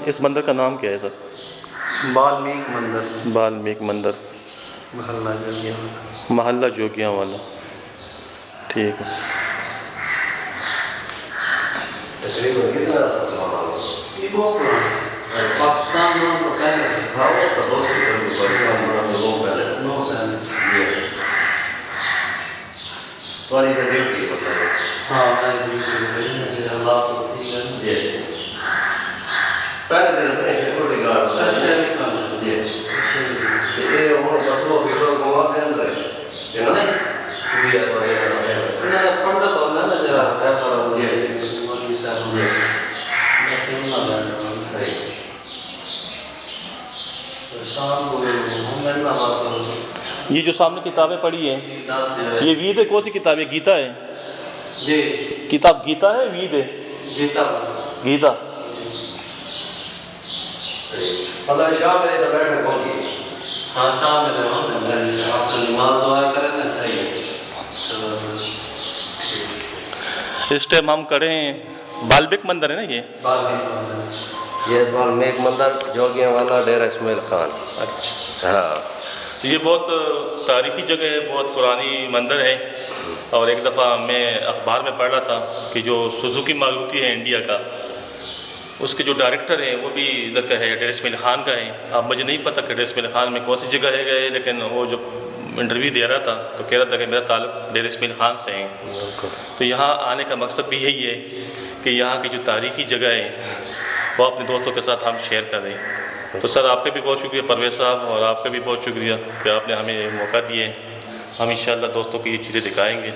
اس مندر کا نام کیا ہے سر؟ بالمیک مندر، بالمیک مندر، محلہ جوگیاں والا۔ محلہ جوگیاں والا، ٹھیک ہے۔ تقریباً کتنا یہ بہت پرانا ہے، پاکستان میں تو پہلے تھے، ہاں وہ تو بہت سی طرح کی پاکستان میں لوگ پہلے بہت پہلے۔ تمہاری تقریب کی بتائیں۔ ہاں میں بھی اللہ کو ٹھیک ہے جی پہلے دن میں سیکورٹی گارڈ ہوتا نہیں جی یہ وہ بسوں کی لوگ وہاں کے اندر ہے نا یہ پنڈت ہوتا ہے نا ذرا ریفر مولوی صاحب جیسے انہوں نے صحیح شام کو ہم نے نہ بات کروں۔ یہ جو سامنے کتابیں پڑھی ہیں یہ وید ہے؟ کون سی کتاب ہے؟ گیتا ہے؟ جی کتاب گیتا ہے وید ہے؟ گیتا گیتا۔ اللہ شاہ میں تو بیٹھے ہوگی ہاں شام میں رہو آپ نماز دعا کریں نا صحیح ہے۔ اس ٹائم ہم کریں بالبک مندر ہے نا یہ؟ یہ بالمیک مندر جوگیاں والا ڈیرہ اسماعیل خان۔ اچھا، ہاں یہ بہت تاریخی جگہ ہے، بہت پرانی مندر ہے۔ اور ایک دفعہ میں اخبار میں پڑھ رہا تھا کہ جو سوزوکی ماروتی ہے انڈیا کا، اس کے جو ڈائریکٹر ہیں وہ بھی ادھر کا ہے، ڈیرہ اسماعیل خان کا ہے۔ اب مجھے نہیں پتہ کہ ڈیرہ اسماعیل خان میں کون سی جگہ ہے گئے، لیکن وہ جو انٹرویو دے رہا تھا تو کہہ رہا تھا کہ میرا تعلق ڈیرہ اسماعیل خان سے ہے۔ تو یہاں آنے کا مقصد بھی یہی ہے کہ یہاں کی جو تاریخی جگہ ہے وہ اپنے دوستوں کے ساتھ ہم شیئر کریں۔ تو سر آپ کا بھی بہت شکریہ پرویز صاحب، اور آپ کا بھی بہت شکریہ کہ آپ نے ہمیں موقع دیے۔ ہم انشاءاللہ دوستوں کو یہ چیزیں دکھائیں گے۔